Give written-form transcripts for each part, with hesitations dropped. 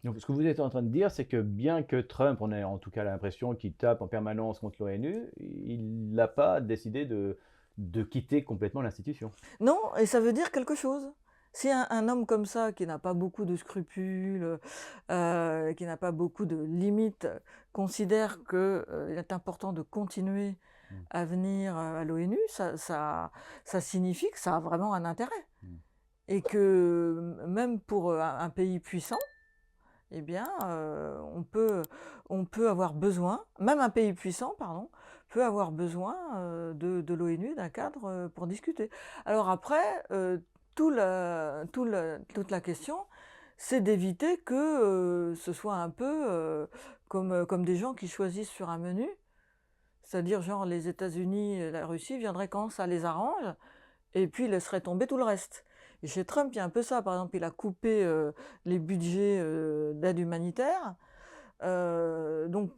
Donc, ce que vous êtes en train de dire, c'est que bien que Trump, on ait en tout cas l'impression qu'il tape en permanence contre l'ONU, il n'a pas décidé de quitter complètement l'institution. Non, et ça veut dire quelque chose. Si un homme comme ça, qui n'a pas beaucoup de scrupules, qui n'a pas beaucoup de limites, considère qu'il est important de continuer Mm, à venir à l'ONU, ça signifie que ça a vraiment un intérêt. mm. Et que même pour un pays puissant, eh bien, on peut avoir besoin, même un pays puissant, pardon, peut avoir besoin de l'ONU, d'un cadre pour discuter. Alors après, toute la question, c'est d'éviter que ce soit un peu comme des gens qui choisissent sur un menu, c'est-à-dire genre les États-Unis et la Russie viendraient quand ça les arrange, et puis il laisserait tomber tout le reste. Et chez Trump, il y a un peu ça. Par exemple, il a coupé les budgets d'aide humanitaire. Donc, il ne Oui,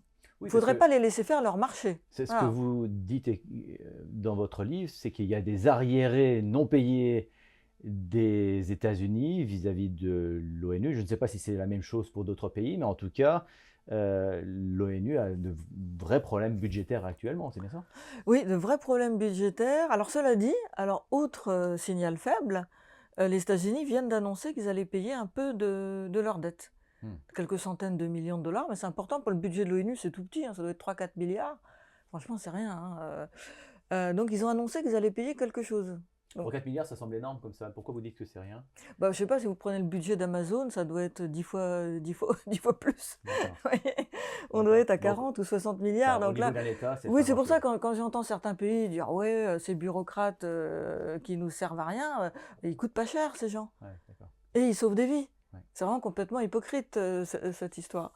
parce faudrait que pas les laisser faire leur marché. c'est ce que Voilà. vous dites dans votre livre, c'est qu'il y a des arriérés non payés des États-Unis vis-à-vis de l'ONU. Je ne sais pas si c'est la même chose pour d'autres pays, mais en tout cas, l'ONU a de vrais problèmes budgétaires actuellement, c'est bien ça? Oui, de vrais problèmes budgétaires. Alors, cela dit, alors, autre signal faible, les États-Unis viennent d'annoncer qu'ils allaient payer un peu de leur dette. Hmm. Quelques centaines de millions de dollars, mais c'est important pour le budget de l'ONU, c'est tout petit, hein, ça doit être 3-4 milliards. Franchement, c'est rien, hein. Donc, ils ont annoncé qu'ils allaient payer quelque chose. Donc, 3-4 milliards, ça semble énorme comme ça. Pourquoi vous dites que c'est rien? bah, je sais pas, si vous prenez le budget d'Amazon, ça doit être 10 fois, 10 fois, 10 fois plus. D'accord, Vous voyez, on doit d'accord. être à Donc, 40 ou 60 milliards. au Donc niveau là, d'un État, c'est oui, pas c'est pour ça grand-chose. que quand j'entends certains pays dire ouais, ces bureaucrates qui nous servent à rien, ils coûtent pas cher ces gens. Ouais, d'accord. Et ils sauvent des vies. Ouais. C'est vraiment complètement hypocrite cette histoire.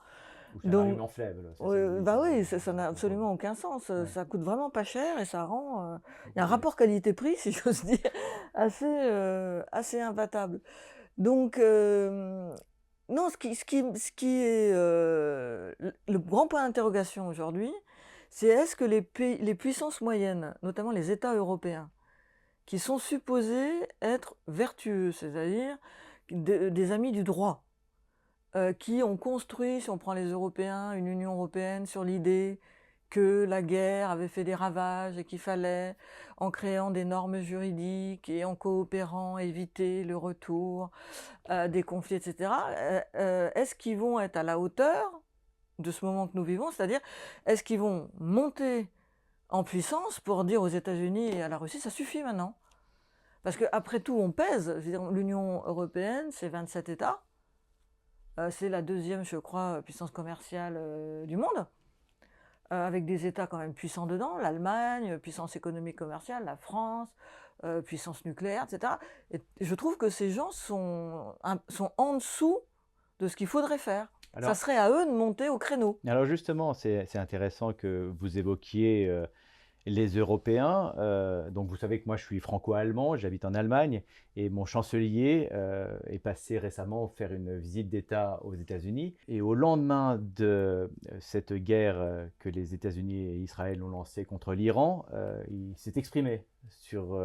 Ou c'est un Donc, argument faible, là, c'est ce que vous dites. bah oui, ça n'a Contre vous. absolument aucun sens. Ouais, Ça coûte vraiment pas cher et ça rend. Il y a un ok. rapport qualité-prix, si j'ose dire, assez imbattable. Donc, non, ce qui est le grand point d'interrogation aujourd'hui, c'est est-ce que les puissances moyennes, notamment les États européens, qui sont supposés être vertueux, c'est-à-dire des amis du droit, qui ont construit, si on prend les Européens, une Union européenne sur l'idée que la guerre avait fait des ravages et qu'il fallait, en créant des normes juridiques et en coopérant, éviter le retour des conflits, etc. Est-ce qu'ils vont être à la hauteur de ce moment que nous vivons? C'est-à-dire, est-ce qu'ils vont monter en puissance pour dire aux États-Unis et à la Russie, ça suffit maintenant? Parce qu'après tout, on pèse. Je veux dire, l'Union européenne, c'est 27 États. C'est la deuxième, je crois, puissance commerciale du monde, avec des États quand même puissants dedans, l'Allemagne, puissance économique commerciale, la France, puissance nucléaire, etc. Et je trouve que ces gens sont en dessous de ce qu'il faudrait faire. Ça Alors, serait à eux de monter au créneau. alors justement, c'est intéressant que vous évoquiez les Européens. Donc vous savez que moi je suis franco-allemand, j'habite en Allemagne et mon chancelier est passé récemment faire une visite d'État aux États-Unis. Et au lendemain de cette guerre que les États-Unis et Israël ont lancée contre l'Iran, il s'est exprimé sur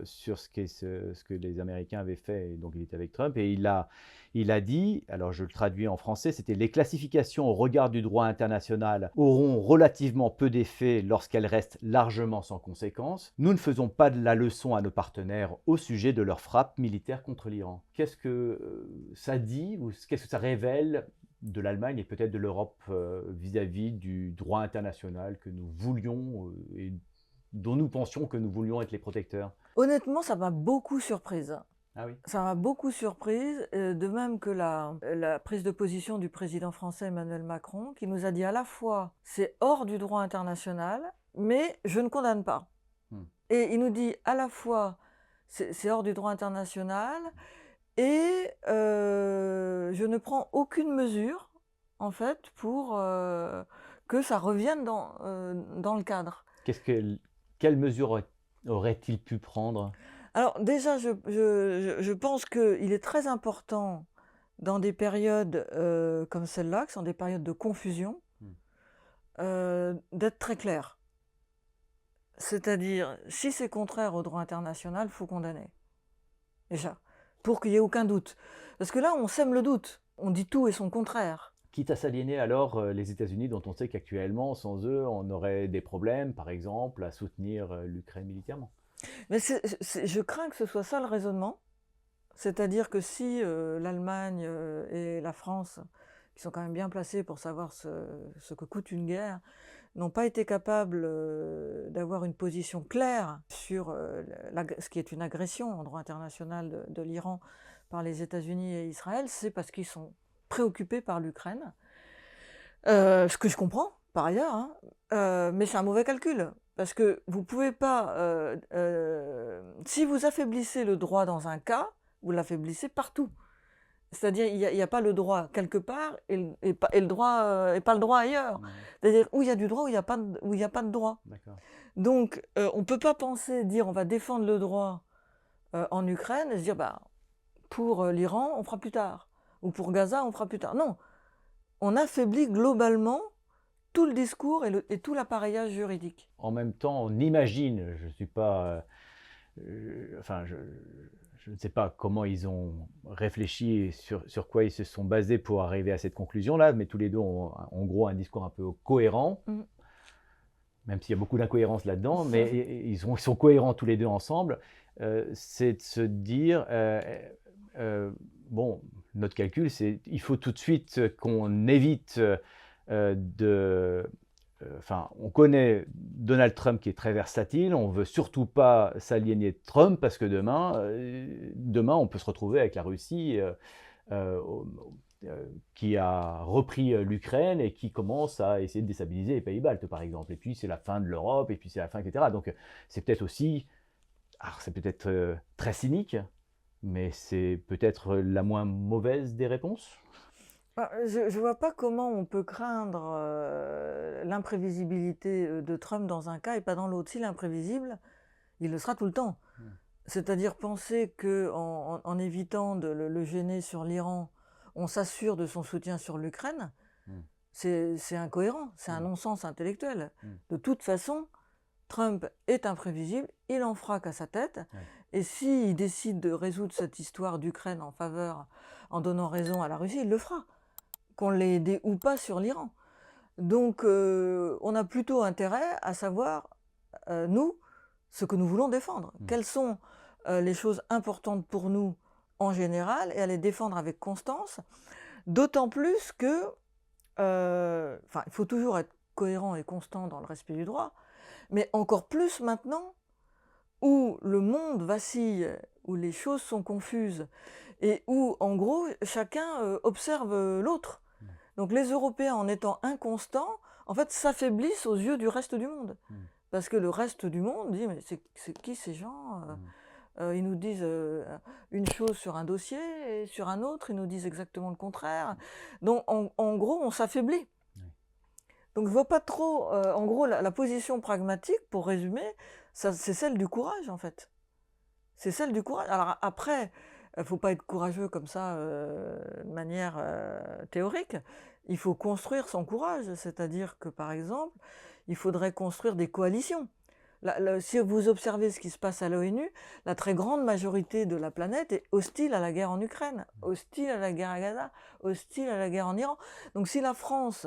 ce que les Américains avaient fait. Et donc il était avec Trump et il a dit, alors je le traduis en français, c'était: les classifications au regard du droit international auront relativement peu d'effet lorsqu'elles restent largement sans conséquence. Nous ne faisons pas de la leçon à nos partenaires au sujet de leur frappe militaire contre l'Iran. Qu'est-ce que ça dit ou qu'est-ce que ça révèle de l'Allemagne et peut-être de l'Europe vis-à-vis du droit international que nous voulions et dont nous pensions que nous voulions être les protecteurs? Honnêtement, ça m'a beaucoup surprise. Ah oui. Ça m'a beaucoup surprise, de même que la prise de position du président français Emmanuel Macron, qui nous a dit à la fois c'est hors du droit international, mais je ne condamne pas. Hmm. Et il nous dit à la fois c'est hors du droit international et je ne prends aucune mesure en fait pour que ça revienne dans le cadre. Quelle mesure aurait-il pu prendre? Alors déjà, je pense qu'il est très important dans des périodes comme celle-là, qui sont des périodes de confusion, Hmm. d'être très clair. C'est-à-dire, si c'est contraire au droit international, il faut condamner. Déjà, pour qu'il n'y ait aucun doute. Parce que là, on sème le doute. On dit tout et son contraire. Quitte à s'aliéner alors les États-Unis, dont on sait qu'actuellement, sans eux, on aurait des problèmes, par exemple, à soutenir l'Ukraine militairement. Mais je crains que ce soit ça le raisonnement. C'est-à-dire que si l'Allemagne et la France, qui sont quand même bien placés pour savoir ce que coûte une guerre, n'ont pas été capables d'avoir une position claire sur ce qui est une agression en droit international de l'Iran par les États-Unis et Israël, c'est parce qu'ils sont préoccupés par l'Ukraine. Ce que je comprends, par ailleurs, hein, mais c'est un mauvais calcul. Parce que vous ne pouvez pas... si vous affaiblissez le droit dans un cas, vous l'affaiblissez partout. C'est-à-dire il n'y a pas le droit quelque part et le droit et pas le droit ailleurs. C'est-à-dire où il y a du droit, où il n'y a pas de droit. Donc on ne peut pas dire on va défendre le droit en Ukraine et se dire bah, pour l'Iran on fera plus tard, ou pour Gaza on fera plus tard. Non, on affaiblit globalement tout le discours et tout l'appareillage juridique. En même temps, on imagine, je ne suis pas... enfin, je ne sais pas comment ils ont réfléchi et sur quoi ils se sont basés pour arriver à cette conclusion-là, mais tous les deux ont en gros un discours un peu cohérent, même s'il y a beaucoup d'incohérences là-dedans, mais ils sont cohérents tous les deux ensemble. C'est de se dire, bon, notre calcul, c'est il faut tout de suite qu'on évite on connaît Donald Trump qui est très versatile, on ne veut surtout pas s'aliéner de Trump parce que demain on peut se retrouver avec la Russie qui a repris l'Ukraine et qui commence à essayer de déstabiliser les pays baltes par exemple. Et puis c'est la fin de l'Europe, et puis c'est la fin, etc. Donc c'est peut-être aussi, alors c'est peut-être très cynique, mais c'est peut-être la moins mauvaise des réponses. Je ne vois pas comment on peut craindre l'imprévisibilité de Trump dans un cas et pas dans l'autre. Si l'imprévisible, il le sera tout le temps. C'est-à-dire penser qu'en évitant de le gêner sur l'Iran, on s'assure de son soutien sur l'Ukraine, c'est incohérent, c'est un non-sens intellectuel. De toute façon, Trump est imprévisible, il en fera qu'à sa tête, et s'il décide de résoudre cette histoire d'Ukraine en donnant raison à la Russie, il le fera, qu'on l'ait aidé ou pas sur l'Iran. Donc on a plutôt intérêt à savoir, nous, ce que nous voulons défendre. Quelles sont les choses importantes pour nous en général, et à les défendre avec constance, d'autant plus que, il faut toujours être cohérent et constant dans le respect du droit, mais encore plus maintenant où le monde vacille, où les choses sont confuses, et où, en gros, chacun observe l'autre. Donc les Européens, en étant inconstants, en fait, s'affaiblissent aux yeux du reste du monde. Parce que le reste du monde dit, mais c'est qui ces gens ils nous disent une chose sur un dossier, et sur un autre, ils nous disent exactement le contraire. Donc, en gros, on s'affaiblit. Donc, je ne vois pas trop... en gros, la position pragmatique, pour résumer, c'est celle du courage, en fait. C'est celle du courage. Alors, après, il ne faut pas être courageux comme ça, de manière théorique. Il faut construire son courage. C'est-à-dire que, par exemple, il faudrait construire des coalitions. Si vous observez ce qui se passe à l'ONU, la très grande majorité de la planète est hostile à la guerre en Ukraine, hostile à la guerre à Gaza, hostile à la guerre en Iran. Donc si la France,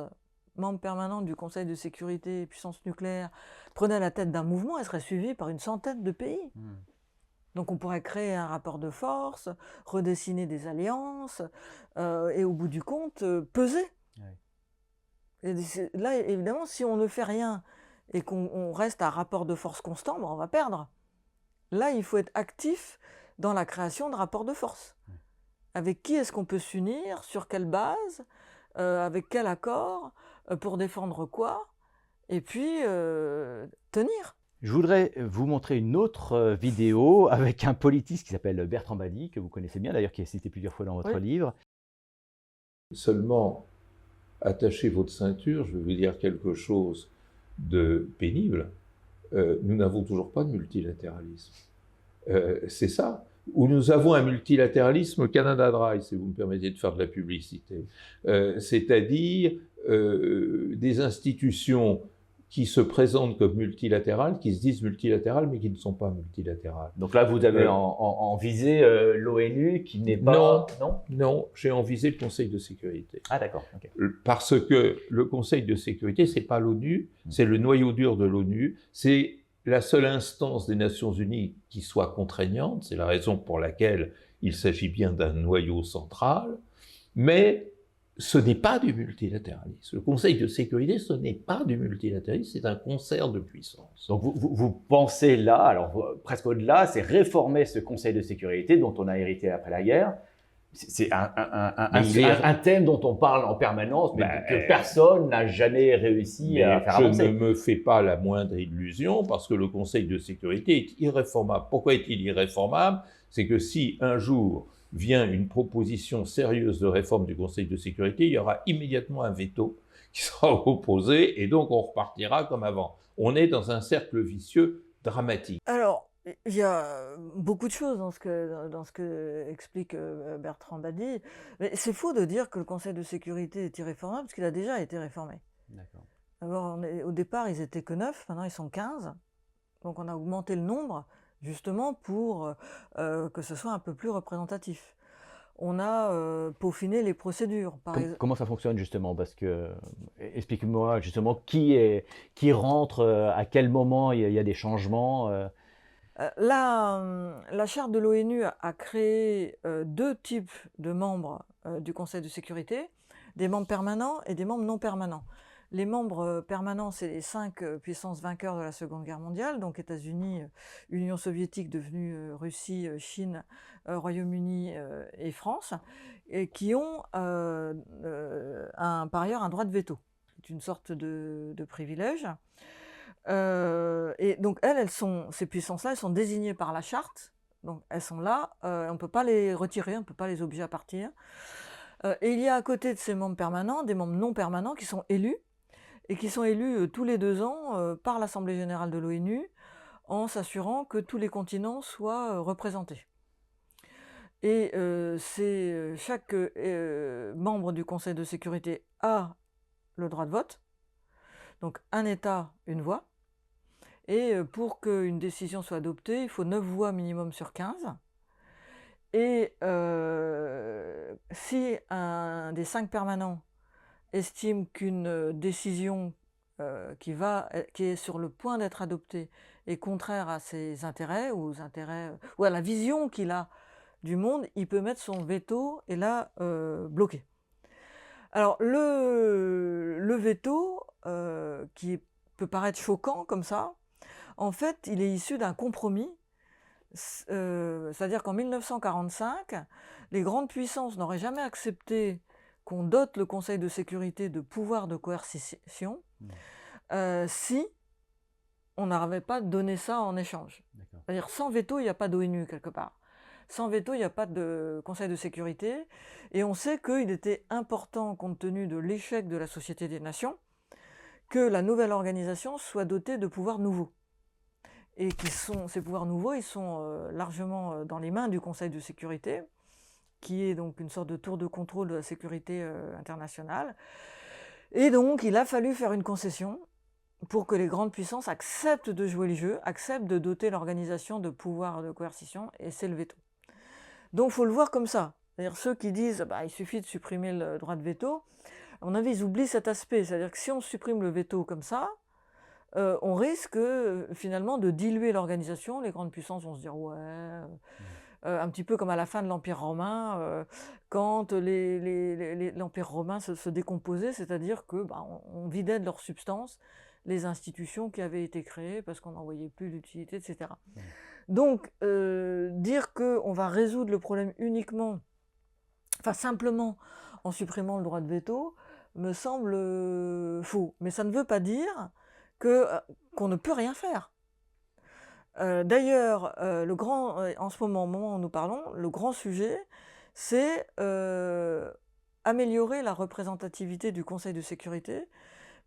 membre permanente du Conseil de sécurité et puissance nucléaire, prenait la tête d'un mouvement, elle serait suivie par une centaine de pays. Donc on pourrait créer un rapport de force, redessiner des alliances, et au bout du compte, peser. Et là, évidemment, si on ne fait rien et qu'on reste à rapport de force constant, on va perdre. Là, il faut être actif dans la création de rapports de force. Avec qui est-ce qu'on peut s'unir, sur quelle base, avec quel accord, pour défendre quoi, et puis tenir. Je voudrais vous montrer une autre vidéo avec un politiste qui s'appelle Bertrand Badi, que vous connaissez bien d'ailleurs, qui est cité plusieurs fois dans votre livre. Seulement, attachez votre ceinture, je vais vous dire quelque chose de pénible, nous n'avons toujours pas de multilatéralisme. C'est ça. Où nous avons un multilatéralisme Canada Dry, si vous me permettez de faire de la publicité. C'est-à-dire des institutions qui se présentent comme multilatérales, qui se disent multilatérales, mais qui ne sont pas multilatérales. Donc là, vous avez en visée l'ONU qui n'est pas... Non, j'ai envisé le Conseil de sécurité. Ah d'accord. Okay. Parce que le Conseil de sécurité, c'est pas l'ONU, c'est le noyau dur de l'ONU, c'est la seule instance des Nations Unies qui soit contraignante, c'est la raison pour laquelle il s'agit bien d'un noyau central, mais ce n'est pas du multilatéralisme. Le Conseil de sécurité, ce n'est pas du multilatéralisme, c'est un concert de puissance. Donc vous pensez là, alors presque au-delà, c'est réformer ce Conseil de sécurité dont on a hérité après la guerre. C'est un thème dont on parle en permanence, mais que personne n'a jamais réussi à faire avancer. Je ne me fais pas la moindre illusion, parce que le Conseil de sécurité est irréformable. Pourquoi est-il irréformable? C'est que si un jour vient une proposition sérieuse de réforme du Conseil de sécurité, il y aura immédiatement un veto qui sera opposé, et donc on repartira comme avant. On est dans un cercle vicieux dramatique. Alors, il y a beaucoup de choses dans ce que explique Bertrand Badi, mais c'est faux de dire que le Conseil de sécurité est irréformable, parce qu'il a déjà été réformé. D'accord. Alors, au départ, ils étaient que 9, maintenant ils sont 15, donc on a augmenté le nombre, justement pour que ce soit un peu plus représentatif. On a peaufiné les procédures. Comment ça fonctionne justement? Parce que, explique-moi justement qui rentre, à quel moment il y a des changements. La charte de l'ONU a créé 2 types de membres du Conseil de sécurité, des membres permanents et des membres non permanents. Les membres permanents, c'est les 5 puissances vainqueurs de la Seconde Guerre mondiale, donc États-Unis, Union soviétique devenue Russie, Chine, Royaume-Uni et France, et qui ont par ailleurs un droit de veto. C'est une sorte de privilège. Et donc ces puissances-là, elles sont désignées par la charte, donc elles sont là, on ne peut pas les retirer, on ne peut pas les obliger à partir. Et il y a à côté de ces membres permanents, des membres non permanents qui sont élus, et qui sont élus tous les 2 ans par l'Assemblée générale de l'ONU, en s'assurant que tous les continents soient représentés. Et chaque membre du Conseil de sécurité a le droit de vote, donc un État, une voix. Et pour qu'une décision soit adoptée, il faut 9 voix minimum sur 15. Et si un des 5 permanents estime qu'une décision qui est sur le point d'être adoptée est contraire à ses intérêts ou à la vision qu'il a du monde, il peut mettre son veto et la bloquer. Alors le veto, qui peut paraître choquant comme ça, en fait, il est issu d'un compromis, c'est-à-dire qu'en 1945, les grandes puissances n'auraient jamais accepté qu'on dote le Conseil de sécurité de pouvoirs de coercition si on n'avait pas donné ça en échange. C'est-à-dire sans veto, il n'y a pas d'ONU quelque part. Sans veto, il n'y a pas de Conseil de sécurité. Et on sait qu'il était important, compte tenu de l'échec de la Société des Nations, que la nouvelle organisation soit dotée de pouvoirs nouveaux. Et ces pouvoirs nouveaux, ils sont largement dans les mains du Conseil de sécurité, qui est donc une sorte de tour de contrôle de la sécurité internationale. Et donc, il a fallu faire une concession pour que les grandes puissances acceptent de jouer le jeu, acceptent de doter l'organisation de pouvoirs de coercition, et c'est le veto. Donc, il faut le voir comme ça. C'est-à-dire ceux qui disent il suffit de supprimer le droit de veto, à mon avis, ils oublient cet aspect. C'est-à-dire que si on supprime le veto comme ça, on risque finalement de diluer l'organisation. Les grandes puissances vont se dire un petit peu comme à la fin de l'Empire romain, quand l'Empire romain se décomposait, c'est-à-dire que on vidait de leur substance les institutions qui avaient été créées parce qu'on n'en voyait plus l'utilité, etc. Donc dire qu'on va résoudre le problème simplement en supprimant le droit de veto me semble faux. Mais ça ne veut pas dire qu'on ne peut rien faire. D'ailleurs, en ce moment, au moment où nous parlons, le grand sujet, c'est améliorer la représentativité du Conseil de sécurité,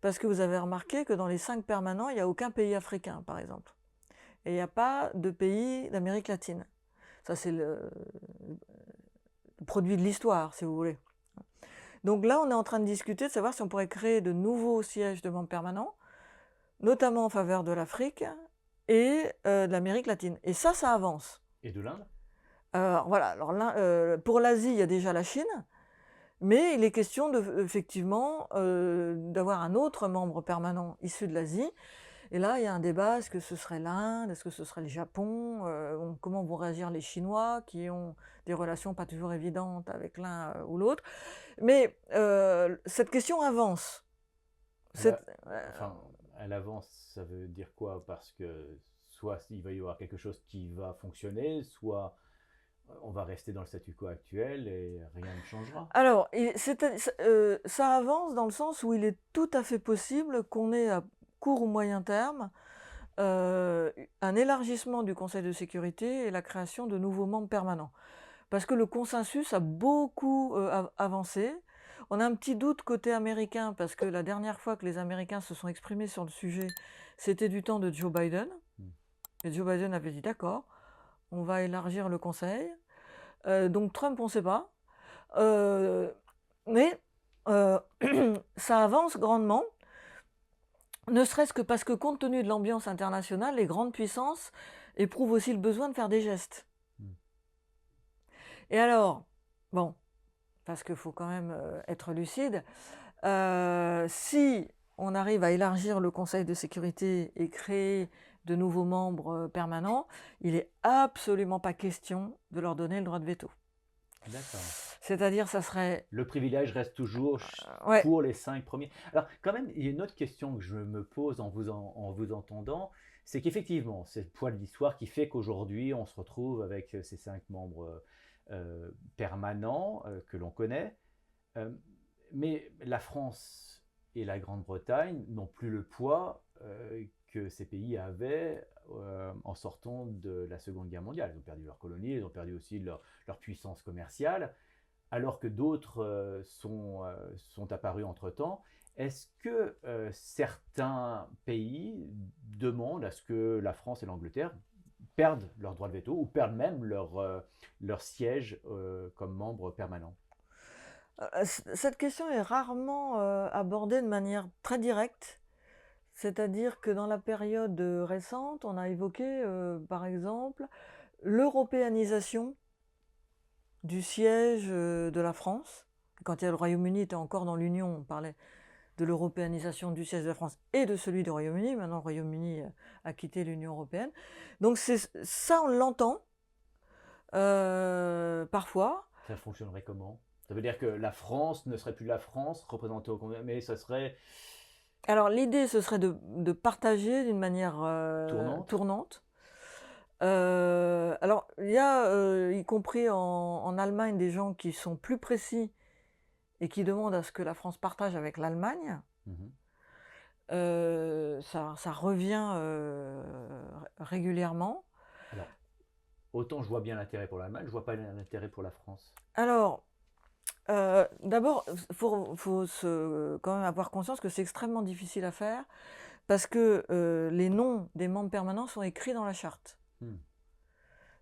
parce que vous avez remarqué que dans les 5 permanents, il n'y a aucun pays africain, par exemple. Et il n'y a pas de pays d'Amérique latine. Ça, c'est le produit de l'histoire, si vous voulez. Donc là, on est en train de discuter, de savoir si on pourrait créer de nouveaux sièges de membres permanents, notamment en faveur de l'Afrique et de l'Amérique latine. Et ça avance. Et de l'Inde? Voilà, alors pour l'Asie, il y a déjà la Chine, mais il est question effectivement d'avoir un autre membre permanent issu de l'Asie. Et là, il y a un débat, est-ce que ce serait l'Inde, est-ce que ce serait le Japon, comment vont réagir les Chinois, qui ont des relations pas toujours évidentes avec l'un ou l'autre. Mais cette question avance. Enfin, elle avance, ça veut dire quoi? Parce que soit il va y avoir quelque chose qui va fonctionner, soit on va rester dans le statu quo actuel et rien ne changera. Alors, ça avance dans le sens où il est tout à fait possible qu'on ait à court ou moyen terme un élargissement du Conseil de sécurité et la création de nouveaux membres permanents. Parce que le consensus a beaucoup avancé. On a un petit doute côté américain, parce que la dernière fois que les Américains se sont exprimés sur le sujet, c'était du temps de Joe Biden. Et Joe Biden avait dit d'accord, on va élargir le Conseil. Donc Trump, on ne sait pas. Mais ça avance grandement, ne serait-ce que parce que compte tenu de l'ambiance internationale, les grandes puissances éprouvent aussi le besoin de faire des gestes. Et alors, bon, parce qu'il faut quand même être lucide, si on arrive à élargir le Conseil de sécurité et créer de nouveaux membres permanents, il n'est absolument pas question de leur donner le droit de veto. D'accord. C'est-à-dire, ça serait... Le privilège reste toujours pour les 5 premiers. Alors, quand même, il y a une autre question que je me pose en vous entendant, c'est qu'effectivement, c'est le poids de l'histoire qui fait qu'aujourd'hui, on se retrouve avec ces 5 membres permanents que l'on connaît. Mais la France et la Grande-Bretagne n'ont plus le poids que ces pays avaient en sortant de la Seconde Guerre mondiale. Ils ont perdu leurs colonies, ils ont perdu aussi leur puissance commerciale, alors que d'autres sont apparus entre-temps. Est-ce que certains pays demandent à ce que la France et l'Angleterre perdent leur droit de veto ou perdent même leur siège comme membre permanent? Cette question est rarement abordée de manière très directe. C'est-à-dire que dans la période récente, on a évoqué, par exemple, l'européanisation du siège de la France. Quand le Royaume-Uni était encore dans l'Union, on parlait de l'européanisation du siège de la France et de celui du Royaume-Uni. Maintenant, le Royaume-Uni a quitté l'Union européenne. Donc ça, on l'entend parfois. Ça fonctionnerait comment? Ça veut dire que la France ne serait plus la France représentée au Congrès, mais ça serait... Alors l'idée, ce serait de partager d'une manière tournante. Alors il y a, y compris en Allemagne, des gens qui sont plus précis et qui demandent à ce que la France partage avec l'Allemagne. Ça revient régulièrement. Alors, autant je vois bien l'intérêt pour l'Allemagne, je vois pas l'intérêt pour la France. Alors, d'abord, faut quand même avoir conscience que c'est extrêmement difficile à faire parce que les noms des membres permanents sont écrits dans la charte.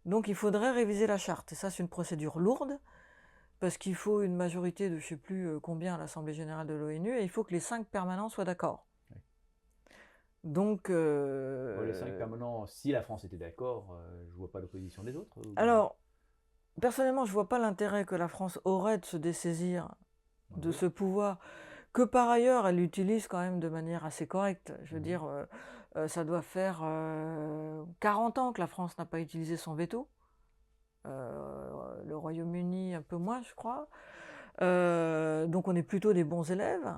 Donc il faudrait réviser la charte. Et ça, c'est une procédure lourde parce qu'il faut une majorité de je ne sais plus combien à l'Assemblée générale de l'ONU et il faut que les 5 permanents soient d'accord. Oui. Donc... les 5 permanents, si la France était d'accord, je ne vois pas l'opposition des autres. Alors... Personnellement, je ne vois pas l'intérêt que la France aurait de se dessaisir de ce pouvoir, que par ailleurs, elle l'utilise quand même de manière assez correcte. Je veux dire, ça doit faire 40 ans que la France n'a pas utilisé son veto. Le Royaume-Uni un peu moins, je crois. Donc on est plutôt des bons élèves.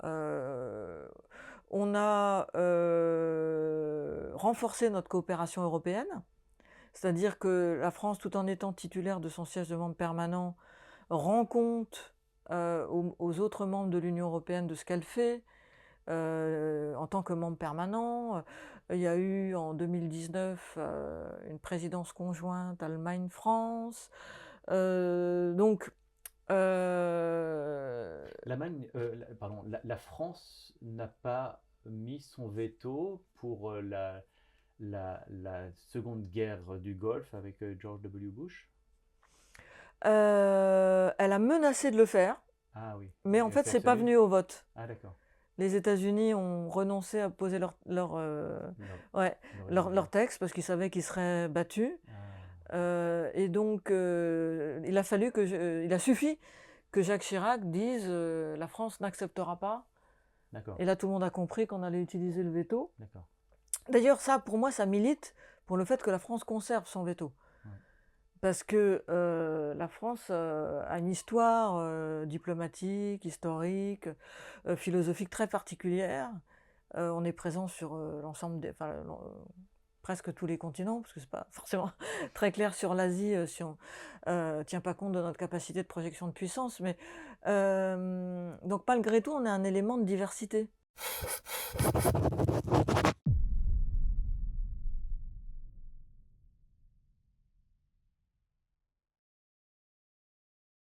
On a renforcé notre coopération européenne. C'est-à-dire que la France, tout en étant titulaire de son siège de membre permanent, rend compte aux autres membres de l'Union européenne de ce qu'elle fait en tant que membre permanent. Il y a eu en 2019 une présidence conjointe Allemagne-France. Donc... la France n'a pas mis son veto pour la seconde guerre du Golfe avec George W. Bush? Elle a menacé de le faire, ah, oui. mais en fait, c'est pas venu au vote. Ah, d'accord. les États-Unis ont renoncé à poser ouais, leur texte parce qu'ils savaient qu'ils seraient battus. Et donc, il a suffi que Jacques Chirac dise la France n'acceptera pas. D'accord, Et là, tout le monde a compris qu'on allait utiliser le veto. d'accord. D'ailleurs, ça, pour moi, ça milite pour le fait que la France conserve son veto. Ouais. Parce que la France a une histoire diplomatique, historique, philosophique très particulière. On est présent sur l'ensemble presque tous les continents, parce que c'est pas forcément très clair sur l'Asie si on tient pas compte de notre capacité de projection de puissance. Mais donc malgré tout, on est un élément de diversité.